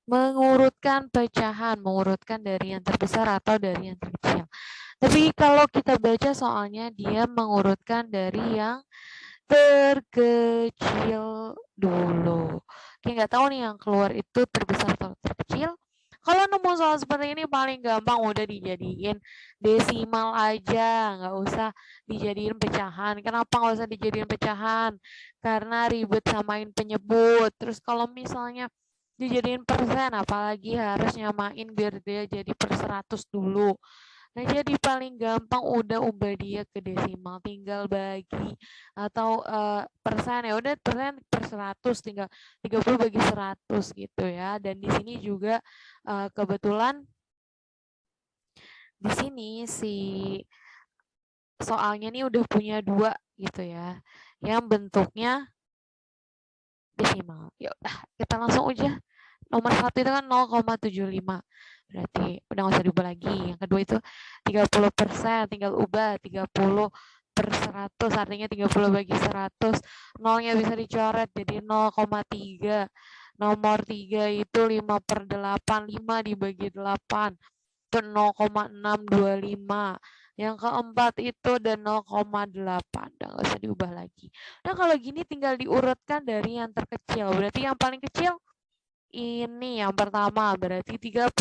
Mengurutkan pecahan, mengurutkan dari yang terbesar atau dari yang terkecil. Tapi kalau kita baca soalnya dia mengurutkan dari yang terkecil dulu. Kayak nggak tahu nih yang keluar itu terbesar atau terkecil. Kalau nemu soal seperti ini paling gampang udah dijadiin desimal aja, nggak usah dijadiin pecahan. Kenapa nggak usah dijadiin pecahan? Karena ribet samain penyebut. Terus kalau misalnya dijadiin persen, apalagi harus nyamain biar dia jadi per 100 dulu. Nah, jadi paling gampang udah ubah dia ke desimal, tinggal bagi atau persen ya udah persen per 100 tinggal 30 bagi 100 gitu ya. Dan di sini juga kebetulan di sini si soalnya nih udah punya dua gitu ya. Yang bentuknya desimal. Ya udah, kita langsung aja. Nomor satu itu kan 0,75. Berarti udah nggak usah diubah lagi. Yang kedua itu 30%, tinggal ubah 30 per 100, artinya 30 bagi 100. Nolnya bisa dicoret jadi 0,3. Nomor 3 itu 5 per 8, 5 dibagi 8. Itu 0,625. Yang keempat itu dan 0,8. Udah nggak usah diubah lagi. Nah kalau gini tinggal diurutkan dari yang terkecil. Berarti yang paling kecil ini yang pertama berarti 30%.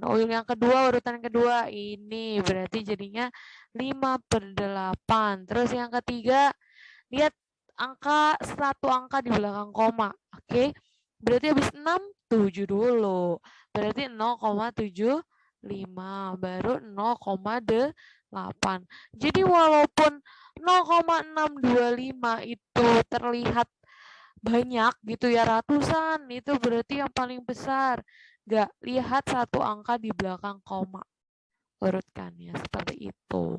Oh, yang kedua urutan kedua ini berarti jadinya 5 per 8. Terus yang ketiga lihat angka satu angka di belakang koma. Oke. Berarti habis 6 7 dulu. Berarti 0,75 baru 0,8. Jadi walaupun 0,625 itu terlihat banyak gitu ya, ratusan, itu berarti yang paling besar. Nggak lihat satu angka di belakang koma. Urutkannya seperti itu.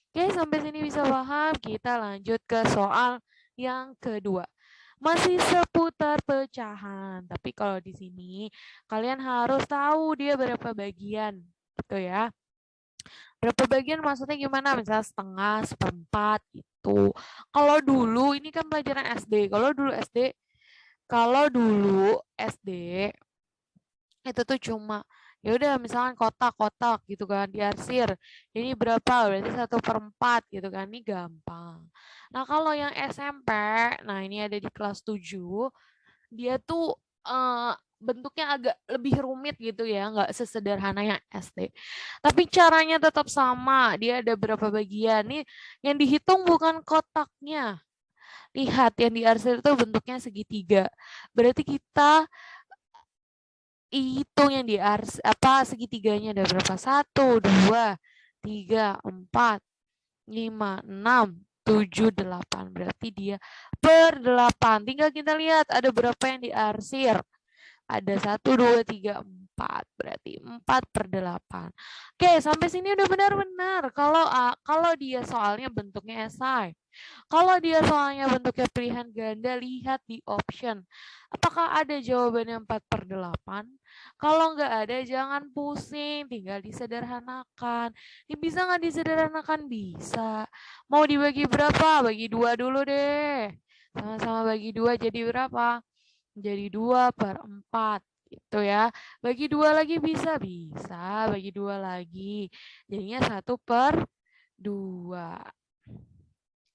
Oke, sampai sini bisa paham. Kita lanjut ke soal yang kedua. Masih seputar pecahan. Tapi kalau di sini kalian harus tahu dia berapa bagian. Gitu ya. Berapa bagian maksudnya gimana? Misalnya setengah, seperempat gitu. Kalau dulu ini kan pelajaran SD. Kalau dulu SD itu tuh cuma ya udah misalkan kotak-kotak gitu kan diarsir. Ini berapa? Berarti 1/4 gitu kan. Ini gampang. Nah, kalau yang SMP, nah ini ada di kelas 7, dia tuh bentuknya agak lebih rumit gitu ya, nggak sesederhana yang SD. Tapi caranya tetap sama. Dia ada berapa bagian. Nih yang dihitung bukan kotaknya. Lihat yang diarsir itu bentuknya segitiga. Berarti kita hitung yang segitiganya ada berapa? 1, 2, 3, 4, 5, 6, 7, 8. Berarti dia per 8. Tinggal kita lihat ada berapa yang diarsir. Ada 1, 2, 3, 4. Berarti 4/8. Oke, sampai sini udah benar-benar. Kalau dia soalnya bentuknya esai. Kalau dia soalnya bentuknya pilihan ganda, lihat di option. Apakah ada jawabannya 4/8? Kalau nggak ada, jangan pusing. Tinggal disederhanakan. Ini bisa nggak disederhanakan? Bisa. Mau dibagi berapa? Bagi 2 dulu deh. Sama-sama bagi 2 jadi berapa? Jadi 2/4. Gitu ya. Bagi 2 lagi bisa? Bisa. Bagi 2 lagi. Jadinya 1/2.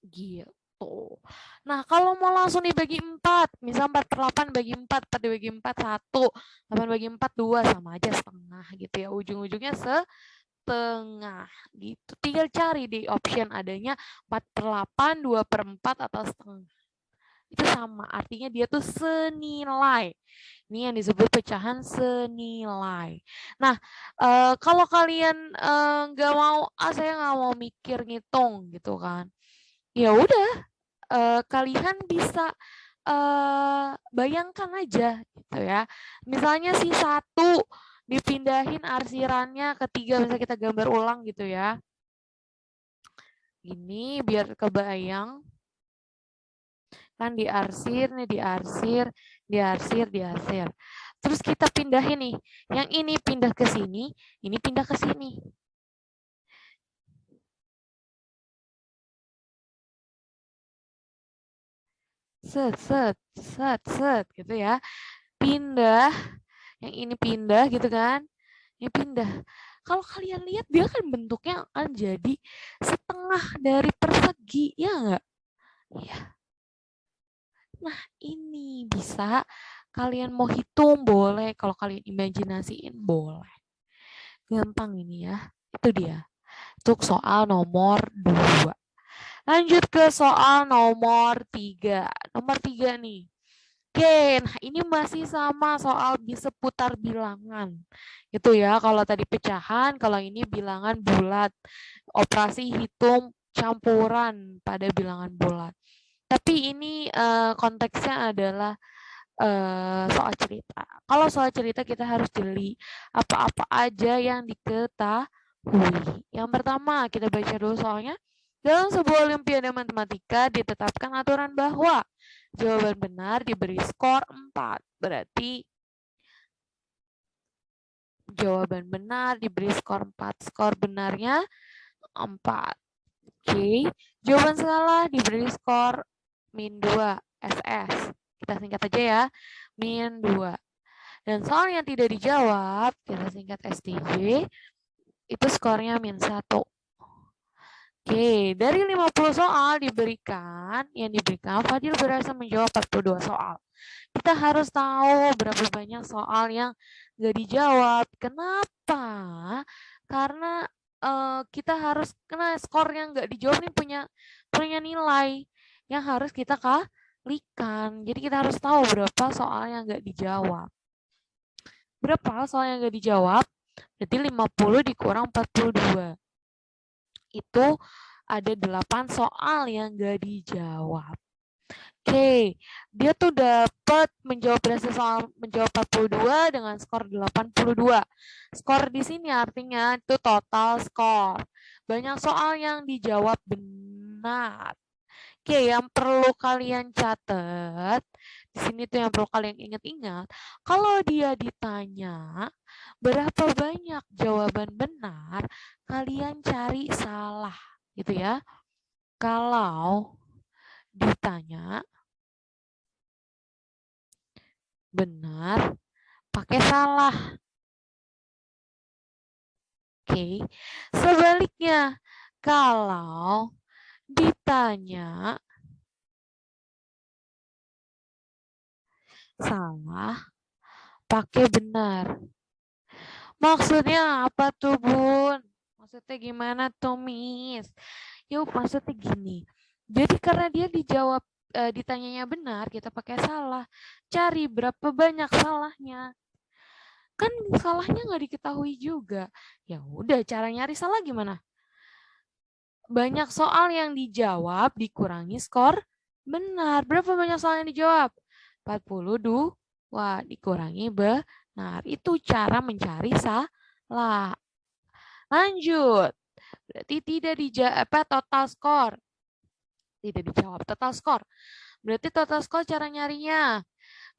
Gitu. Nah, kalau mau langsung dibagi 4, misal 4/8 bagi 4, 4 dibagi 4, 1. 8 bagi 4, 2, sama aja setengah gitu ya. Ujung-ujungnya setengah gitu. Tinggal cari di option adanya 4/8, 2/4, atau setengah. Itu sama, artinya dia tuh senilai. Ini yang disebut pecahan senilai. Nah, kalau kalian nggak mau, saya nggak mau mikir ngitung gitu kan. Ya udah, kalian bisa bayangkan aja gitu ya. Misalnya si 1 dipindahin arsirannya ke 3, misalnya kita gambar ulang gitu ya. Ini biar kebayang. Kan diarsir, nih diarsir, diarsir, diarsir. Terus kita pindahin nih. Yang ini pindah ke sini, ini pindah ke sini. Set, set, set, set gitu ya. pindah, yang ini pindah gitu kan, ini pindah. Kalau kalian lihat dia kan bentuknya akan jadi setengah dari persegi, ya enggak? Iya. Nah, ini bisa kalian mau hitung boleh, kalau kalian imajinasiin boleh. Gampang ini ya. Itu dia. Untuk soal nomor 2. Lanjut ke soal nomor 3. Nomor 3 nih. Oke, nah ini masih sama soal seputar bilangan. Itu ya, kalau tadi pecahan, kalau ini bilangan bulat. Operasi hitung campuran pada bilangan bulat. Tapi ini konteksnya adalah soal cerita. Kalau soal cerita kita harus jeli apa-apa aja yang diketahui. Yang pertama, kita baca dulu soalnya. Dalam sebuah olimpiade matematika ditetapkan aturan bahwa jawaban benar diberi skor 4. Berarti jawaban benar diberi skor 4. Skor benarnya 4. Oke. Jawaban salah diberi skor min 2. SS. Kita singkat aja ya. Min 2. Dan soal yang tidak dijawab, kita singkat STJ, itu skornya min 1. Oke, dari 50 soal yang diberikan, Fadil berhasil menjawab 42 soal. Kita harus tahu berapa banyak soal yang nggak dijawab. Kenapa? Karena kita harus, kena skor yang nggak dijawab ini punya nilai yang harus kita kalikan. Jadi kita harus tahu berapa soal yang nggak dijawab. Berapa soal yang nggak dijawab? Berarti 50 dikurang 42. Itu ada 8 soal yang nggak dijawab. Oke, dia tuh dapat menjawab 42 dengan skor 82. Skor di sini artinya itu total skor. Banyak soal yang dijawab benar. Oke, yang perlu kalian catat, di sini tuh yang perlu kalian ingat-ingat, kalau dia ditanya berapa banyak jawaban benar, kalian cari salah, gitu ya. Kalau ditanya benar, pakai salah. Oke, sebaliknya, kalau ditanya salah, pakai benar. Maksudnya apa tuh, Bun? Maksudnya gimana tuh, Miss? Yuk, maksudnya gini. Jadi karena dia ditanyanya benar, kita pakai salah. Cari berapa banyak salahnya. Kan salahnya nggak diketahui juga. Ya udah, cara nyari salah gimana? Banyak soal yang dijawab dikurangi skor benar. Berapa banyak soal yang dijawab? 42 dikurangi benar. Itu cara mencari salah. Lanjut. Berarti tidak dijawab total skor. Tidak dijawab total skor. Berarti total skor cara nyarinya.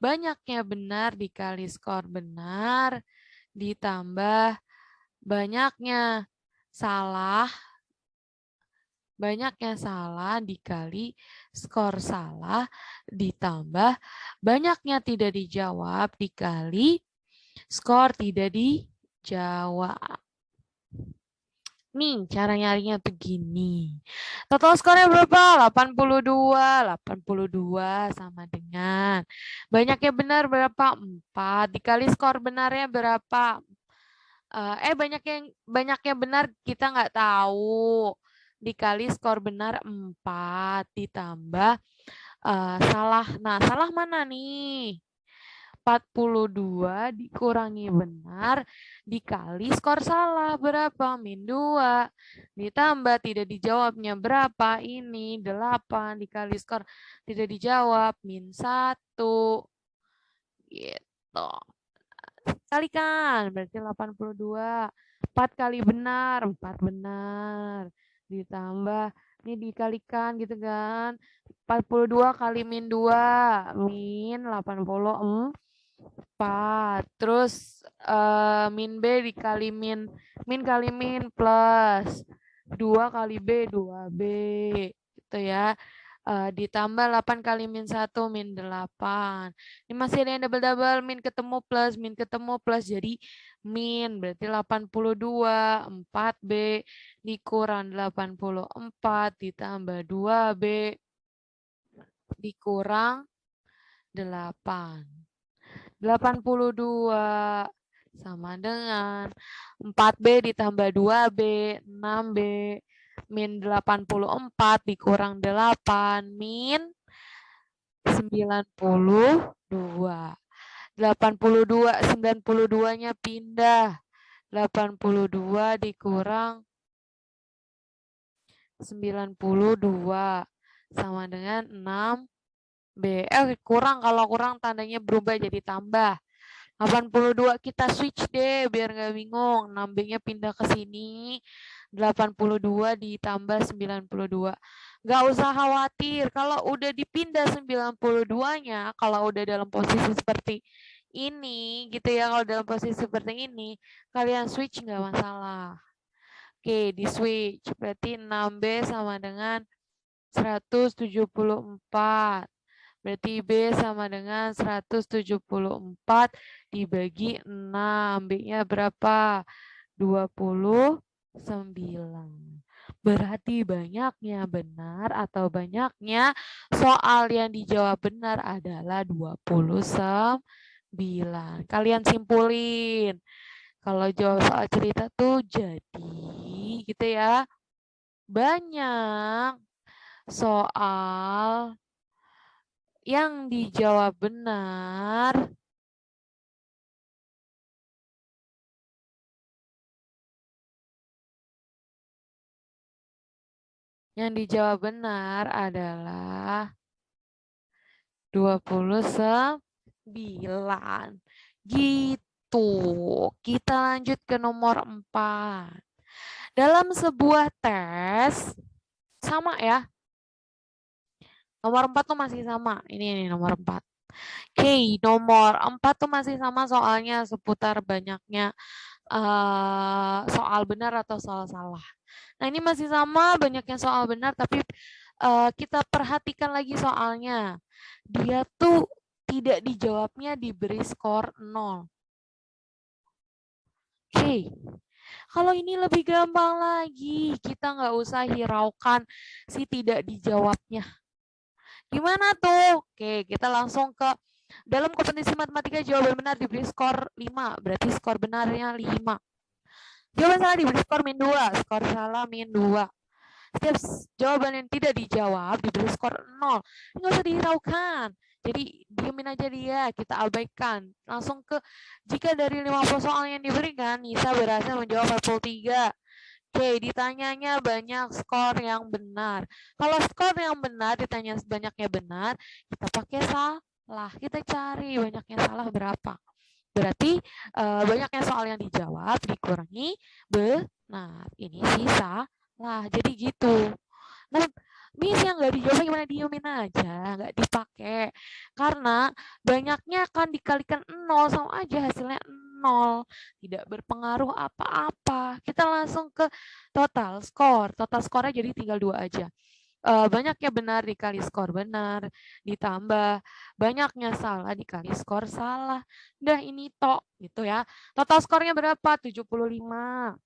Banyaknya benar dikali skor benar ditambah banyaknya salah. Banyaknya salah dikali skor salah ditambah banyaknya tidak dijawab dikali skor tidak dijawab. Nih, cara nyarinya begini. Total skornya berapa? 82. 82 sama dengan banyaknya benar berapa? 4 dikali skor benarnya berapa? Banyaknya benar kita nggak tahu. Dikali skor benar 4 ditambah salah. Nah, salah mana nih? 42 dikurangi benar dikali skor salah berapa? Min 2. Ditambah tidak dijawabnya berapa? Ini 8 dikali skor tidak dijawab min 1. Gitu. Kalikan berarti 82. 4 kali benar, 4 benar. Ditambah ini dikalikan gitu kan. 42 kali min 2 min 84. Terus min B dikali min kali min plus 2 kali B 2B gitu ya. Ditambah 8 kali min 1, min 8. Ini masih ada yang double-double, min ketemu plus, jadi min, berarti 82, 4B dikurang 84 ditambah 2B dikurang 8. 82 sama dengan 4B ditambah 2B, 6B min 84 dikurang 8 min 92. 92-nya pindah. 82 dikurang 92 sama dengan 6B. Kurang, kalau kurang tandanya berubah jadi tambah. 82 kita switch deh biar nggak bingung. 6B-nya pindah ke sini. 82 ditambah 92. Nggak usah khawatir. Kalau udah dipindah 92-nya, kalau udah dalam posisi seperti ini, gitu ya. Kalau dalam posisi seperti ini, kalian switch nggak masalah. Oke, di switch. Berarti 6B sama dengan 174. Berarti B sama dengan 174 dibagi 6. B-nya berapa? 29. Berarti banyaknya benar atau banyaknya soal yang dijawab benar adalah 29. Kalian simpulin. Kalau jawab soal cerita tuh jadi gitu ya. Banyak soal yang dijawab benar adalah 29. Gitu. Kita lanjut ke nomor 4. Dalam sebuah tes, sama ya. Nomor 4 tuh masih sama. Ini nomor 4. Oke, nomor 4 tuh masih sama soalnya seputar banyaknya soal benar atau soal salah. Nah, ini masih sama banyaknya soal benar, tapi kita perhatikan lagi soalnya. Dia tuh tidak dijawabnya diberi skor 0. Oke, kalau ini lebih gampang lagi. Kita nggak usah hiraukan si tidak dijawabnya. Gimana tuh? Oke, kita langsung ke dalam kompetisi matematika jawaban benar diberi skor 5. Berarti skor benarnya 5. Jawaban salah diberi skor min 2. Skor salah min 2. Setiap jawaban yang tidak dijawab diberi skor 0. Nggak usah dihiraukan. Jadi diemin aja dia, kita abaikan. Langsung ke, jika dari 50 soal yang diberikan, Nisa berhasil menjawab 43. Oke, ditanyanya banyak skor yang benar. Kalau skor yang benar ditanya banyaknya benar, kita pakai salah. Kita cari banyaknya salah berapa. Berarti banyaknya soal yang dijawab dikurangi benar. Ini sisa lah. Jadi gitu. Nah, Miss yang nggak dijawab gimana, diemin aja, nggak dipakai. Karena banyaknya akan dikalikan 0 sama aja hasilnya 0. Tidak berpengaruh apa-apa. Kita langsung ke total skor. Total skornya jadi tinggal 2 aja. Banyaknya benar dikali skor benar, ditambah banyaknya salah dikali skor salah. Udah ini tok gitu ya. Total skornya berapa? 75.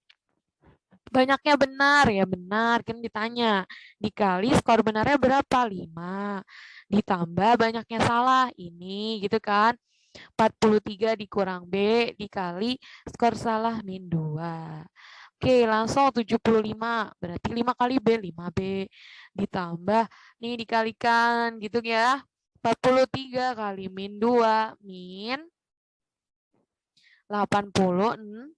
Banyaknya benar, ya benar, kan ditanya. Dikali skor benarnya berapa? 5. Ditambah banyaknya salah, ini gitu kan. 43 dikurang B dikali skor salah min 2. Oke, langsung 75. Berarti 5 kali B, 5B. Ditambah, nih dikalikan gitu ya. 43 kali min 2, min 86.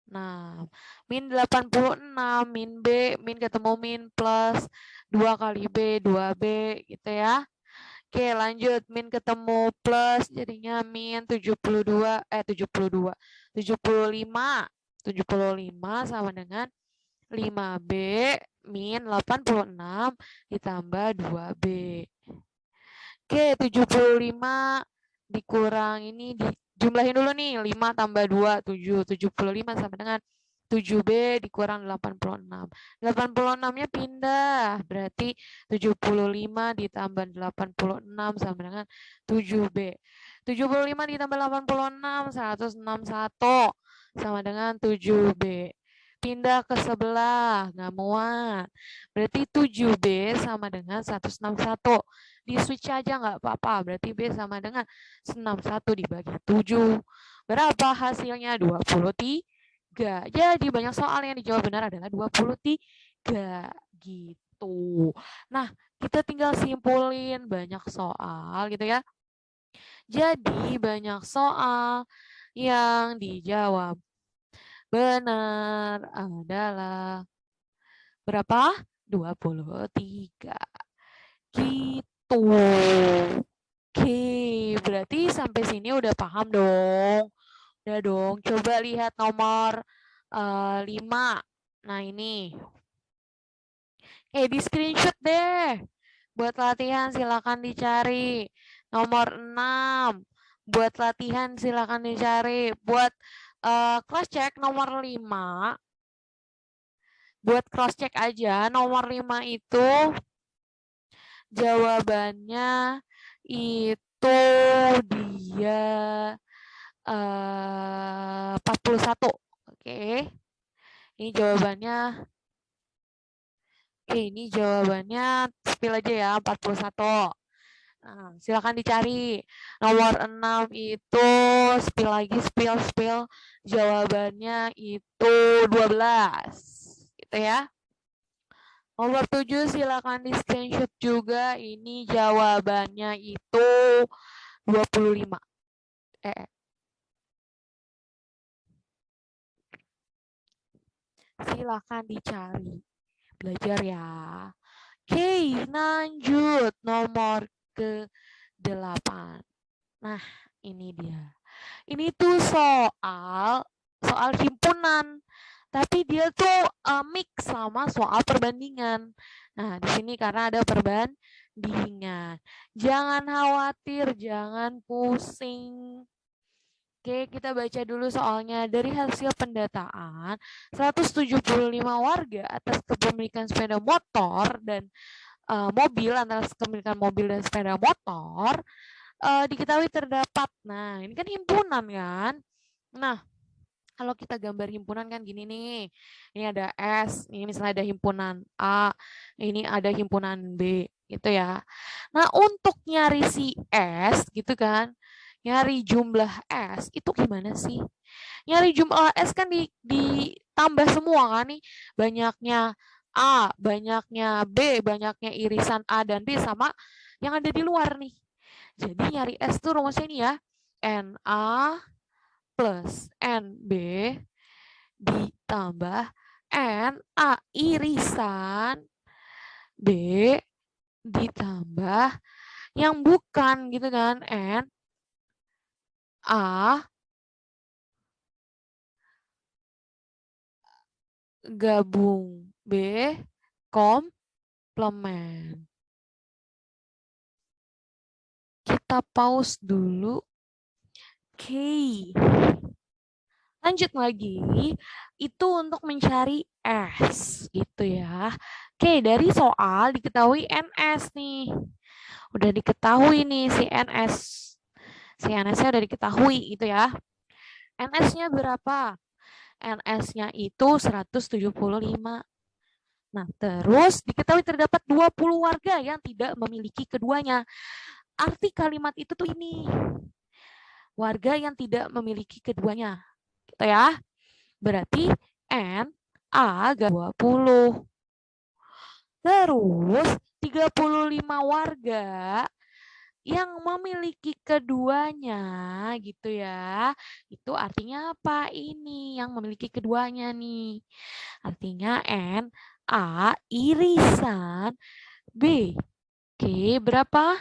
Nah, min 86, min B, min ketemu min plus 2 kali B, 2B gitu ya. Oke, lanjut. Min ketemu plus jadinya min 75 sama dengan 5B min 86 ditambah 2B. Oke, 75 dikurang ini dijumlahin dulu nih. 5 tambah 2, 7. 75 sama dengan 7B dikurang 86. 86-nya pindah, berarti 75 ditambah 86 sama dengan 7B. 75 ditambah 86, 161 sama dengan 7B. Pindah ke sebelah, nggak muat. Berarti 7B sama dengan 161. Di switch aja nggak apa-apa, berarti B sama dengan 61 dibagi 7. Berapa hasilnya? 23. Jadi banyak soal yang dijawab benar adalah 23 gitu. Nah, kita tinggal simpulin banyak soal gitu ya. Jadi banyak soal yang dijawab benar adalah berapa? 23. Gitu. Oke, berarti sampai sini udah paham dong. Udah dong, coba lihat nomor 5. Nah ini. Di screenshot deh. Buat latihan silakan dicari. Nomor 6. Buat latihan silakan dicari. Buat cross check nomor 5. Buat cross check aja, nomor 5 itu jawabannya itu dia 41. Oke. Ini jawabannya. Oke, ini jawabannya spill aja ya, 41. Nah, silakan dicari. Nomor 6 itu spill lagi, spill. Jawabannya itu 12. Gitu ya. Nomor 7 silakan di screenshot juga. Ini jawabannya itu 25. Silakan dicari. Belajar ya. Oke, lanjut nomor ke-8. Nah, ini dia. Ini tuh soal himpunan. Tapi dia tuh mix sama soal perbandingan. Nah, di sini karena ada perbandingan. Jangan khawatir, jangan pusing. Oke, kita baca dulu soalnya. Dari hasil pendataan, 175 warga atas kepemilikan sepeda motor dan mobil, antara kepemilikan mobil dan sepeda motor, diketahui terdapat. Nah, ini kan himpunan kan. Nah, kalau kita gambar himpunan kan gini nih. Ini ada S, ini misalnya ada himpunan A, ini ada himpunan B, gitu ya. Nah, untuk nyari si S gitu kan, nyari jumlah S itu gimana sih? Nyari jumlah S kan ditambah semua kan nih. Banyaknya A, banyaknya B, banyaknya irisan A dan B sama yang ada di luar nih. Jadi nyari S tuh rumusnya ini ya. NA plus NB ditambah NA irisan B ditambah yang bukan gitu kan, NA gabung B komplement. Kita pause dulu. Oke. Lanjut lagi, itu untuk mencari S gitu ya. Oke, dari soal diketahui NS nih. Udah diketahui nih si NS. Si NS-nya udah diketahui gitu ya. NS-nya berapa? NS-nya itu 175. Nah, terus diketahui terdapat 20 warga yang tidak memiliki keduanya. Arti kalimat itu tuh ini. Warga yang tidak memiliki keduanya. Gitu ya. Berarti N A 20. Terus 35 warga yang memiliki keduanya gitu ya. Itu artinya apa ini yang memiliki keduanya nih? Artinya N A irisan B. Oke, berapa?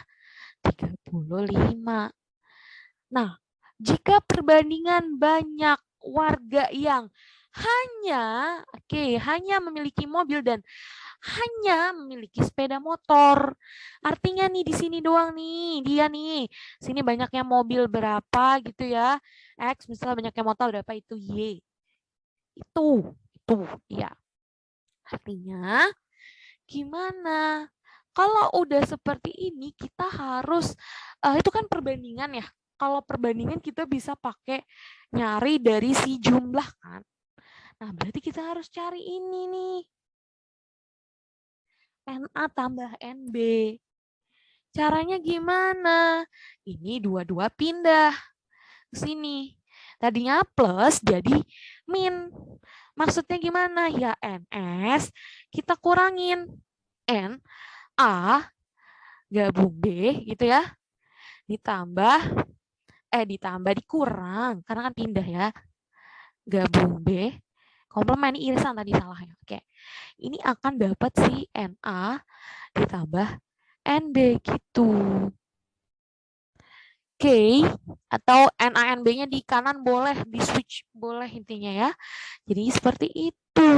35. Nah, jika perbandingan banyak warga yang hanya memiliki mobil dan hanya memiliki sepeda motor. Artinya nih di sini doang nih, dia nih. Sini banyaknya mobil berapa gitu ya. X misalnya banyaknya motor berapa itu Y. Itu. gitu. Ya, artinya gimana? Kalau udah seperti ini, kita harus, itu kan perbandingan ya. Kalau perbandingan kita bisa pakai nyari dari si jumlah kan. Nah, berarti kita harus cari ini nih. NA tambah NB. Caranya gimana? Ini dua-dua pindah ke sini. Tadinya plus jadi min. Maksudnya gimana? Ya NS kita kurangin N A gabung B gitu ya. Ditambah dikurang karena kan pindah ya. Gabung B komplement irisan tadi salah ya. Oke. Ini akan dapat si NA ditambah NB gitu. Oke, atau NANB-nya di kanan boleh, di switch boleh intinya ya. Jadi seperti itu.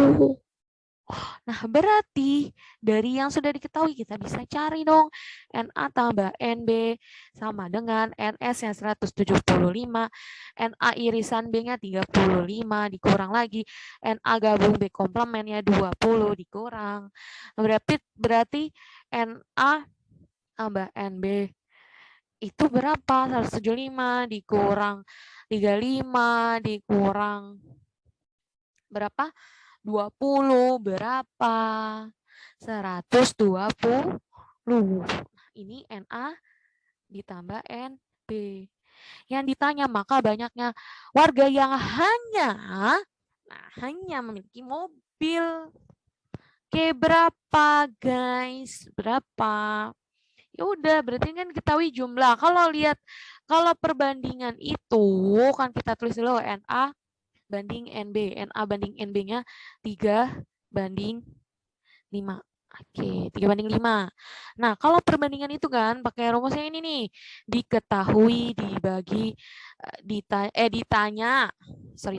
Nah, berarti dari yang sudah diketahui kita bisa cari dong NA tambah NB sama dengan NS yang 175, NA irisan B-nya 35 dikurang lagi NA gabung B komplemennya 20 dikurang. Berarti NA tambah NB itu berapa? 175 dikurang 35 dikurang berapa? 20 berapa? 120. Ini NA ditambah NB. Yang ditanya maka banyaknya warga yang hanya memiliki mobil. Oke, berapa guys? Berapa? Ya udah, berarti kan ketahui jumlah. Kalau perbandingan itu kan kita tulis dulu NA banding NB. NA banding NB-nya 3:5. Oke, 3:5. Nah, kalau perbandingan itu kan pakai rumusnya ini nih. Diketahui dibagi ditanya. Sorry.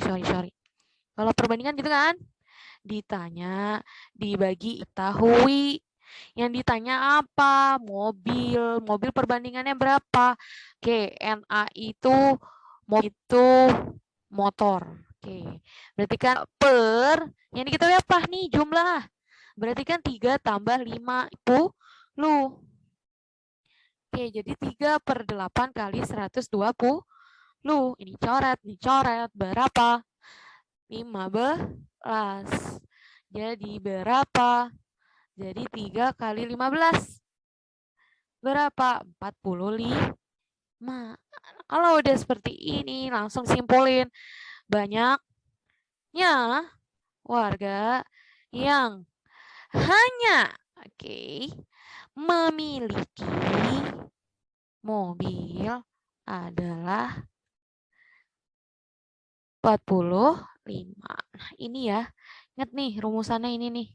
Kalau perbandingan gitu kan? Ditanya dibagi ketahui. Yang ditanya apa? Mobil. Mobil perbandingannya berapa? Oke, NA itu motor. Oke. Berarti kan yang diketahui apa nih jumlah? Berarti kan 3 tambah 5 10. Oke, jadi 3/8 kali 120. Ini coret berapa? 15. Jadi berapa? Jadi 3 kali 15. Berapa? 45. Kalau udah seperti ini, langsung simpulin. Banyaknya warga yang hanya memiliki mobil adalah 45. Nah, ini ya. Ingat nih rumusannya ini nih.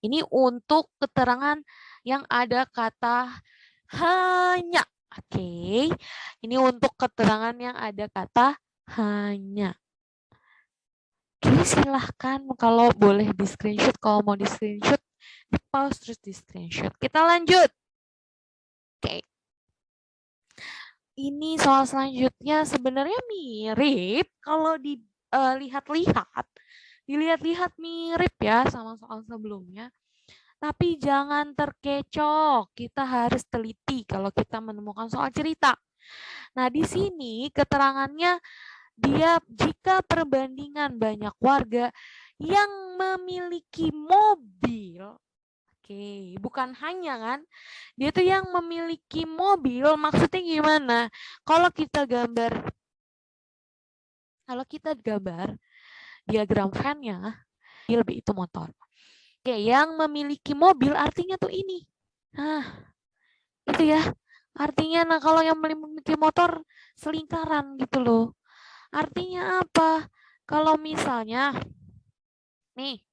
Ini untuk keterangan yang ada kata hanya. Oke. Ini untuk keterangan yang ada kata hanya. Oke, silahkan kalau boleh di screenshot. Kalau mau di screenshot, di pause terus di screenshot. Kita lanjut. Oke. Ini soal selanjutnya sebenarnya mirip kalau dilihat-lihat mirip ya sama soal sebelumnya. Tapi jangan terkecoh, kita harus teliti kalau kita menemukan soal cerita. Nah, di sini keterangannya jika perbandingan banyak warga yang memiliki mobil, bukan hanya kan, dia tuh yang memiliki mobil, maksudnya gimana? Kalau kita gambar diagram Venn-nya, lebih itu motor. Yang memiliki mobil artinya tuh ini. Nah, itu ya. Artinya kalau yang memiliki motor selingkaran gitu loh. Artinya apa? Kalau misalnya nih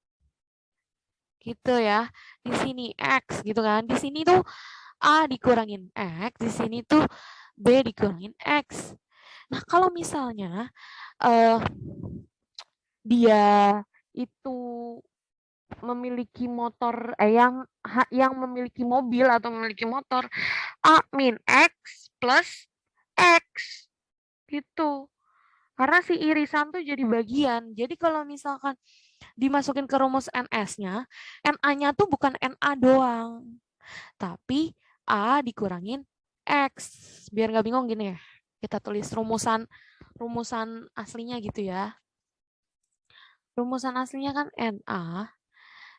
gitu ya. Di sini X gitu kan. Di sini tuh A dikurangin X, di sini tuh B dikurangin X. Nah, kalau misalnya dia itu memiliki motor yang memiliki mobil atau memiliki motor A min X plus X gitu. Karena si irisan tuh jadi bagian. Jadi kalau misalkan dimasukin ke rumus NS-nya, NA-nya tuh bukan NA doang. Tapi A dikurangin X. Biar nggak bingung gini ya. Kita tulis rumusan aslinya gitu ya. Rumusan aslinya kan NA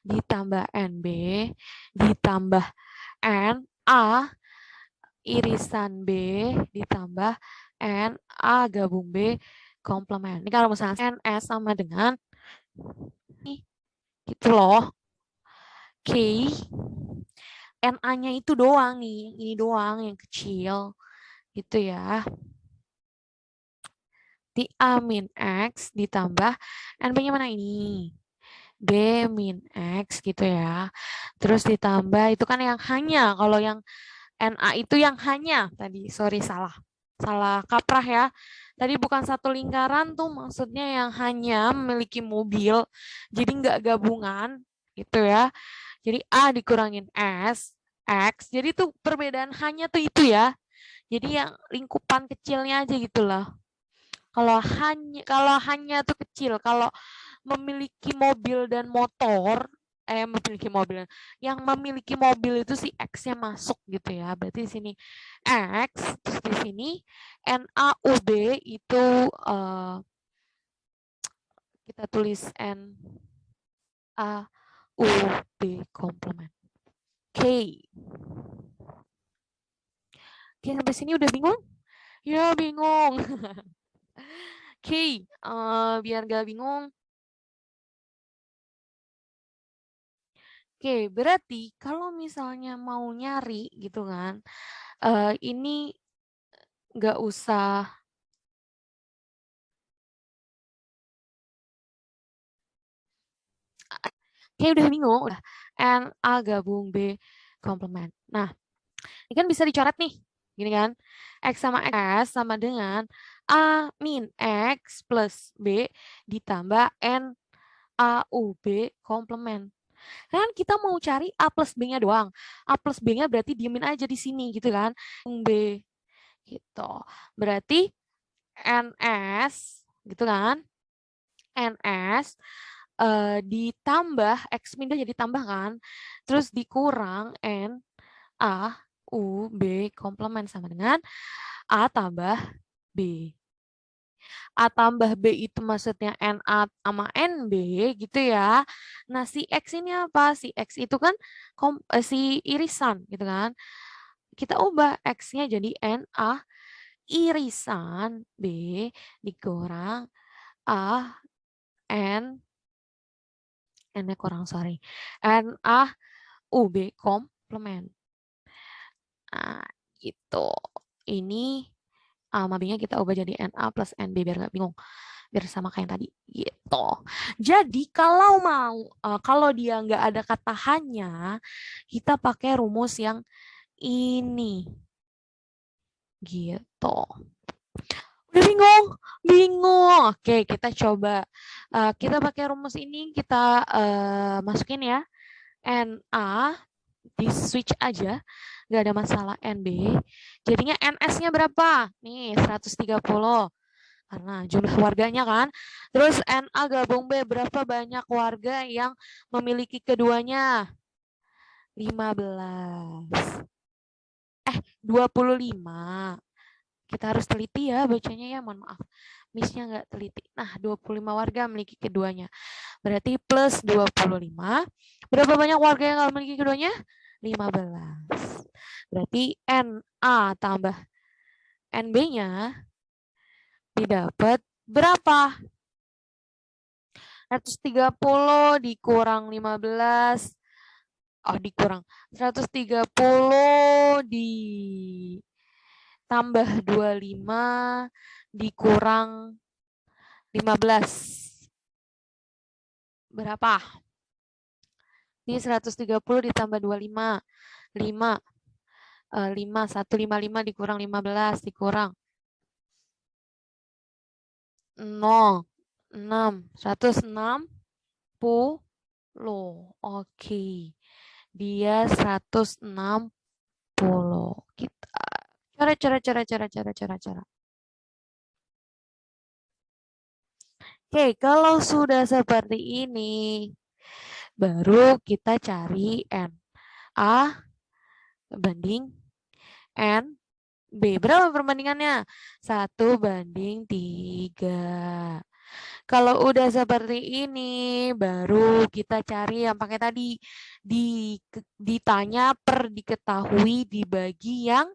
ditambah NB ditambah NA irisan B ditambah NA gabung B komplement. Ini kan rumusan NS sama dengan nih, gitu loh. K NA-nya itu doang nih, ini doang yang kecil gitu ya. Di A min X ditambah NB-nya mana ini? B min X gitu ya. Terus ditambah itu kan yang hanya, kalau yang NA itu yang hanya tadi, sorry salah kaprah ya. Tadi bukan satu lingkaran tuh maksudnya yang hanya memiliki mobil, jadi nggak gabungan gitu ya. Jadi A dikurangin S, X, jadi tuh perbedaan hanya tuh itu ya. Jadi yang lingkupan kecilnya aja gitu loh. Kalau hanya tuh kecil, kalau memiliki mobil dan motor, memiliki mobil, yang memiliki mobil itu si X-nya masuk gitu ya. Berarti di sini X, terus di sini NaUB itu kita tulis NaUB komplement. Oke. Oke, sampai sini udah bingung? Ya, bingung. Oke, biar gak bingung. Oke, berarti kalau misalnya mau nyari gitu kan, ini nggak usah kayak udah bingung, udah N A gabung B komplement. Nah, ini kan bisa dicoret nih, gini kan, X sama X sama dengan A min X plus B ditambah N A U B komplement. Kan kita mau cari A plus B-nya doang. A plus B-nya berarti diemin aja di sini gitu kan. B gitu. Berarti NS gitu kan. NS ditambah X minus jadi tambah kan. Terus dikurang N A U B komplement sama dengan A tambah B. A tambah B itu maksudnya NA sama NB gitu ya. Nah, si X ini apa? Si X itu kan si irisan gitu kan. Kita ubah X-nya jadi NA irisan B dikurang A N N-nya kurang, sorry. NA UB komplement. Nah, gitu. Ini A sama B-nya kita ubah jadi NA plus NB biar nggak bingung. Biar sama kayak yang tadi. Gitu. Jadi kalau mau, kalau dia nggak ada kata hanya, kita pakai rumus yang ini. Gitu. Udah bingung? Bingung. Oke, kita coba. Kita pakai rumus ini, kita masukin ya. NA, di switch aja. Nggak ada masalah NB. Jadinya NS-nya berapa? Nih, 130. Karena jumlah warganya kan. Terus NA gabung B, berapa banyak warga yang memiliki keduanya? 15. 25. Kita harus teliti ya bacanya ya, mohon maaf. Miss-nya nggak teliti. Nah, 25 warga memiliki keduanya. Berarti plus 25. Berapa banyak warga yang nggak memiliki keduanya? 15. Berarti NA tambah NB-nya didapat berapa? 130 dikurang 15. Oh, dikurang. 130 ditambah 25 dikurang 15. Berapa? Ini 130 ditambah 25. 5. 5. 155 dikurang 15 dikurang 0. 6. 160. Oke. Dia 160. Kita cara. Oke, kalau sudah seperti ini, baru kita cari N. A banding N B. Berapa perbandingannya? 1:3. Kalau udah seperti ini, baru kita cari yang pakai tadi. Ditanya per diketahui dibagi yang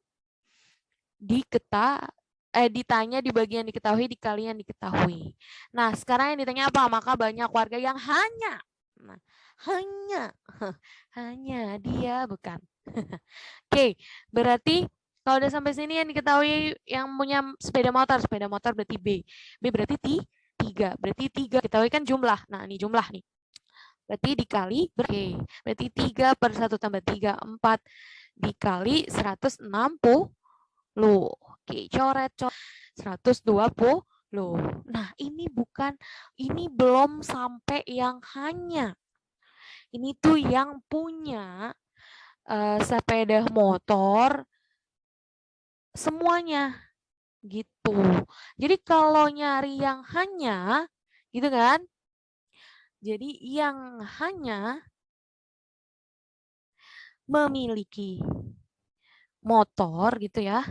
ditanya di bagian diketahui dikali yang diketahui. Nah, sekarang yang ditanya apa? Maka banyak warga yang hanya. Nah, hanya dia bukan. Oke, berarti kalau udah sampai sini yang diketahui yang punya sepeda motor berarti B. B berarti 3. Berarti 3 ketahui kan jumlah. Nah, ini jumlah nih. Berarti dikali, berarti 3 per 1 tambah 3, 4 dikali 160. Oke, coret 120. Nah, ini belum sampai yang hanya. Ini tuh yang punya sepeda motor semuanya gitu. Jadi kalau nyari yang hanya gitu kan? Jadi yang hanya memiliki motor gitu ya,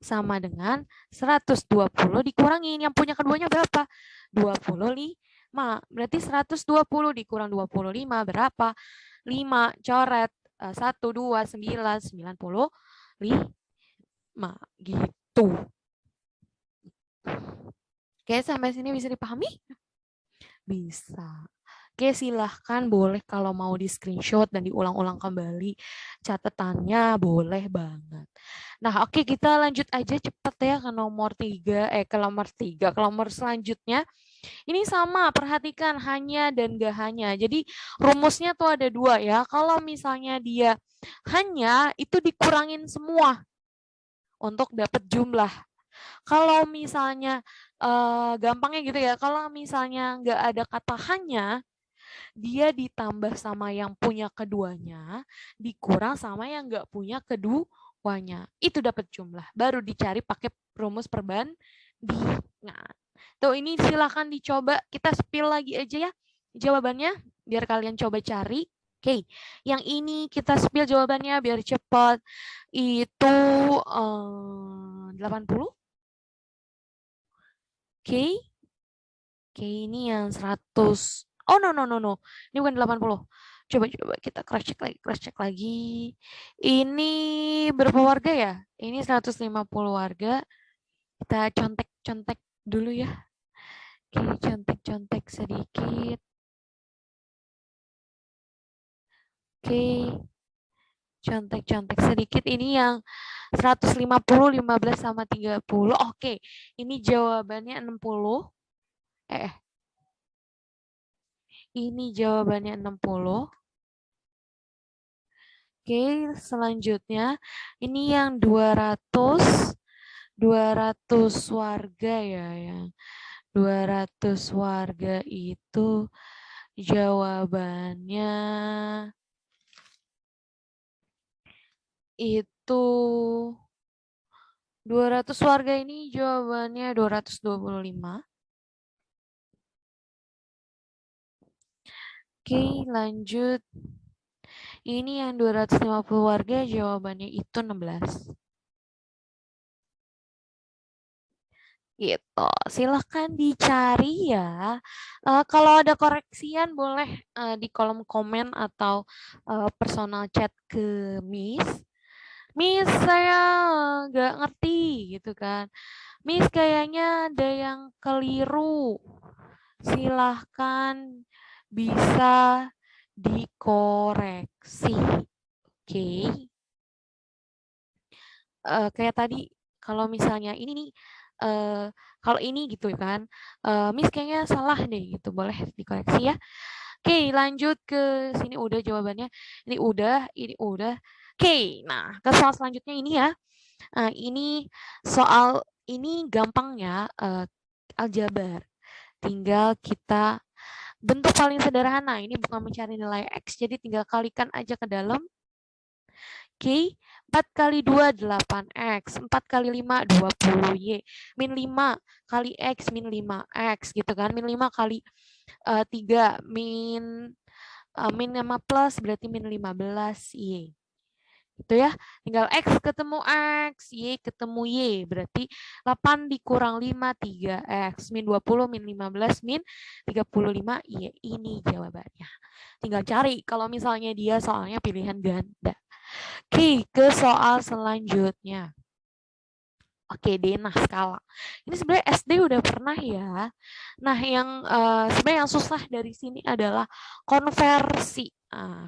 sama dengan 120 dikurangin yang punya keduanya berapa? 25. Berarti 120 dikurang 25 berapa? 5. Coret 1, 2, 9, 95 gitu. Oke, sampai sini bisa dipahami? Bisa. Oke, silahkan boleh kalau mau di screenshot dan diulang-ulang kembali catatannya, boleh banget. Nah, oke, kita lanjut aja cepat ya ke nomor 3, ke nomor selanjutnya. Ini sama, perhatikan hanya dan gak hanya. Jadi rumusnya tuh ada 2 ya. Kalau misalnya dia hanya, itu dikurangin semua untuk dapat jumlah. Kalau misalnya gampangnya gitu ya, kalau misalnya nggak ada kata hanya, dia ditambah sama yang punya keduanya, dikurang sama yang nggak punya keduanya. Itu dapat jumlah. Baru dicari pakai rumus perbandingan. Tuh, ini silakan dicoba. Kita spill lagi aja ya jawabannya, biar kalian coba cari. Oke, yang ini kita spill jawabannya biar cepat. Itu 80. Oke. Oke, ini yang 100. Oh, no. Ini bukan 80. Coba kita cross check lagi. Ini berapa warga ya? Ini 150 warga. Kita contek dulu ya. Oke, contek sedikit. Oke. Contek sedikit. Ini yang 150, 15 sama 30. Oke, ini jawabannya 60. Ini jawabannya 60. Oke, selanjutnya ini yang 200 warga ya, yang 200 warga itu jawabannya itu 200 warga ini jawabannya 225. Oke, lanjut. Ini yang 250 warga jawabannya itu 16. Gitu. Silahkan dicari ya. Kalau ada koreksian boleh di kolom komen atau personal chat ke Miss. Miss, saya nggak ngerti gitu kan. Miss, kayaknya ada yang keliru. Silahkan bisa dikoreksi. Oke. Kayak tadi kalau misalnya ini nih kalau ini gitu kan Miss kayaknya salah deh gitu, boleh dikoreksi ya. Oke, lanjut ke sini udah jawabannya. Ini udah. Oke, nah ke soal selanjutnya ini ya. Ini soal ini gampangnya aljabar. Tinggal kita bentuk paling sederhana. Ini bukan mencari nilai X, jadi tinggal kalikan aja ke dalam. Oke, 4 kali 2, 8x. 4 kali 5, 20y. Min 5 kali x, min 5x. Gitu kan. Min 5 kali 3, min 5 plus berarti min 15y. Gitu ya. Tinggal x ketemu x, y ketemu y. Berarti 8 dikurang 5, 3x. Min 20, min 15, min 35y. Ini jawabannya. Tinggal cari kalau misalnya dia soalnya pilihan ganda. Oke, ke soal selanjutnya. Oke, denah skala. Ini sebenarnya SD udah pernah ya. Nah, yang sebenarnya yang susah dari sini adalah konversi.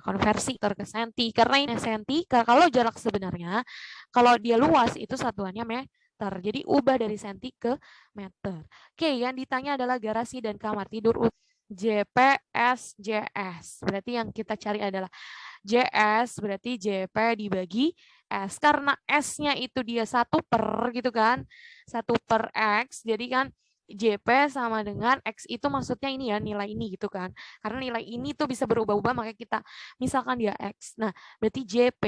Konversi ke senti. Karena ini senti, kalau jarak sebenarnya, kalau dia luas itu satuannya meter. Jadi ubah dari senti ke meter. Oke, yang ditanya adalah garasi dan kamar tidur JPS, JS. Berarti yang kita cari adalah JS, berarti JP dibagi S. Karena S-nya itu dia 1 per gitu kan. 1 per X. Jadi kan JP sama dengan X itu maksudnya ini ya, nilai ini gitu kan. Karena nilai ini tuh bisa berubah-ubah, makanya kita misalkan dia X. Nah, berarti JP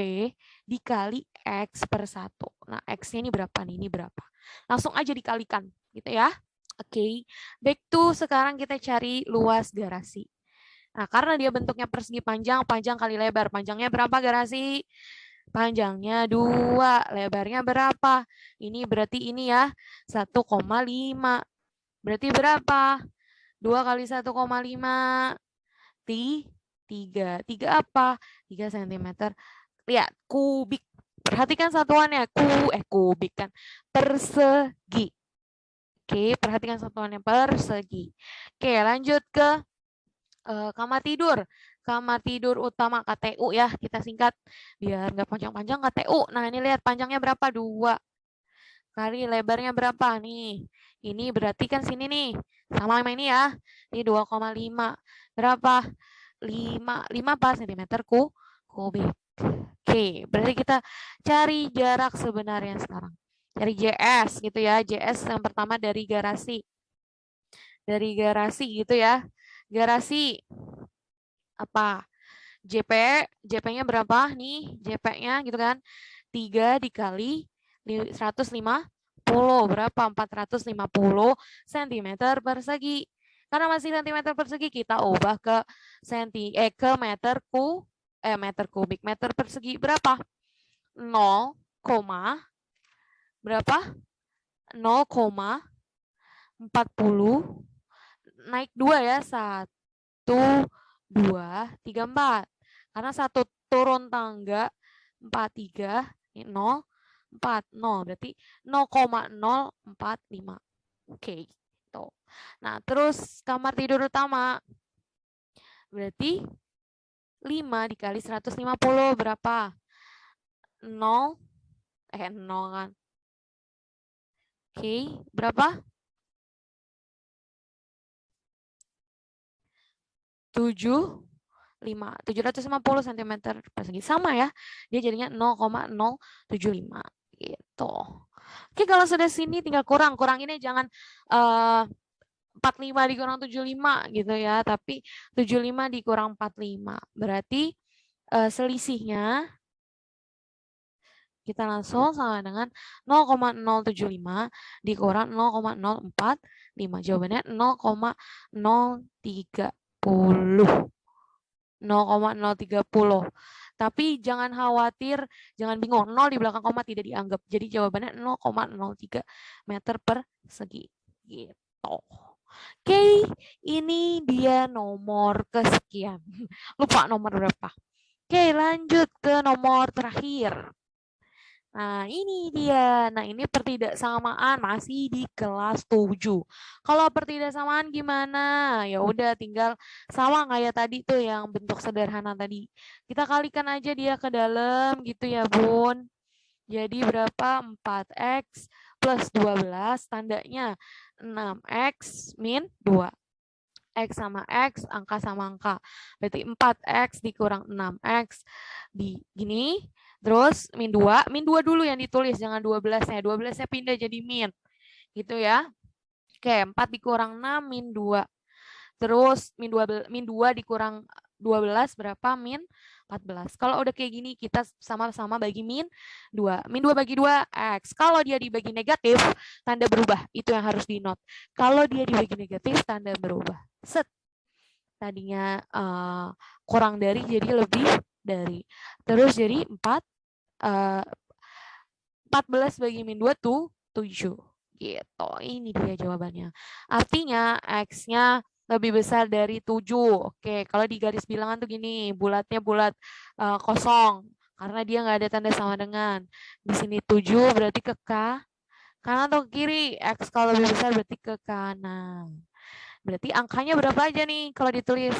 dikali X per 1. Nah, X-nya ini berapa nih? Ini berapa? Langsung aja dikalikan gitu ya. Oke, back to sekarang kita cari luas garasi. Nah, karena dia bentuknya persegi panjang, panjang kali lebar. Panjangnya berapa garasi? Panjangnya 2, lebarnya berapa? Ini berarti ini ya, 1,5. Berarti berapa? 2 kali 1,5. 3. 3 apa? 3 cm. Lihat, kubik. Perhatikan satuannya. Kubik kan. Persegi. Oke, perhatikan satuannya persegi. Oke, lanjut ke kamar tidur. Kamar tidur utama KTU ya, kita singkat biar nggak panjang-panjang KTU. Nah, ini lihat panjangnya berapa? 2. Kali lebarnya berapa nih? Ini berarti kan sini nih. Sama ini ya. Ini 2,5. Berapa? 5 apa sentimeter kubik. Oke, berarti kita cari jarak sebenarnya sekarang. Cari JS gitu ya. JS yang pertama dari garasi. Dari garasi gitu ya. Garasi apa? JP-nya berapa nih? JP-nya gitu kan. 3 dikali 150. Berapa? 450 cm persegi. Karena masih cm persegi, kita ubah ke ke meter kubik. Meter persegi berapa? 0, berapa? 0,40 naik 2 ya. 1, 2, 3, 4. Karena 1 turun tangga 4, 3, ini 0, 4, 0. Berarti 0,045. Oke, gitu. Nah, terus kamar tidur utama. Berarti 5 dikali 150 berapa? 0, 0 kan. Oke, berapa? 750 cm persegi. Sama ya, dia jadinya 0,075 gitu. Oke, kalau sudah sini tinggal kurang ini jangan 45 dikurang 75 gitu ya, tapi 75 dikurang 45. Berarti selisihnya kita langsung sama dengan 0,075 dikurang 0,045. Jawabannya 0,030. 0,030. Tapi jangan khawatir, jangan bingung. 0 di belakang koma tidak dianggap. Jadi jawabannya 0,03 meter persegi. Gitu. Oke, ini dia nomor kesekian. Lupa nomor berapa. Oke, lanjut ke nomor terakhir. Nah, ini dia. Nah, ini pertidaksamaan masih di kelas 7. Kalau pertidaksamaan gimana? Ya udah tinggal sama kayak tadi tuh yang bentuk sederhana tadi. Kita kalikan aja dia ke dalam gitu ya, Bun. Jadi berapa? 4x plus 12 tandanya 6x min 2. X sama X, angka sama angka. Berarti 4X dikurang 6X di gini. Terus min 2 dulu yang ditulis, jangan 12-nya. 12-nya pindah jadi min. Gitu ya. Oke, 4 dikurang 6 min 2. Terus min 2 dikurang 12 berapa? Min 14. Kalau udah kayak gini, kita sama-sama bagi min 2. Min 2 bagi 2, X. Kalau dia dibagi negatif, tanda berubah. Itu yang harus di-note. Kalau dia dibagi negatif, tanda berubah. Set. Tadinya kurang dari, jadi lebih dari. Terus jadi 14 bagi min 2 tuh 7. Gitu. Ini dia jawabannya. Artinya X-nya lebih besar dari 7. Oke, kalau di garis bilangan tuh gini, bulatnya bulat kosong. Karena dia nggak ada tanda sama dengan. Di sini 7 berarti ke kanan atau ke kiri. X kalau lebih besar berarti ke kanan. Berarti angkanya berapa aja nih kalau ditulis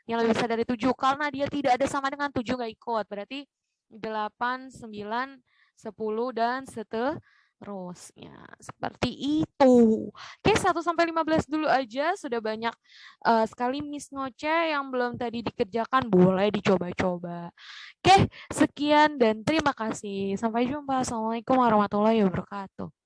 yang lebih besar dari 7? Karena dia tidak ada sama dengan 7 nggak ikut. Berarti 8, 9, 10, dan seterusnya. Seperti itu. Oke, 1 sampai 15 dulu aja. Sudah banyak sekali Miss Ngoce yang belum tadi dikerjakan. Boleh dicoba-coba. Oke, sekian dan terima kasih. Sampai jumpa. Assalamualaikum warahmatullahi wabarakatuh.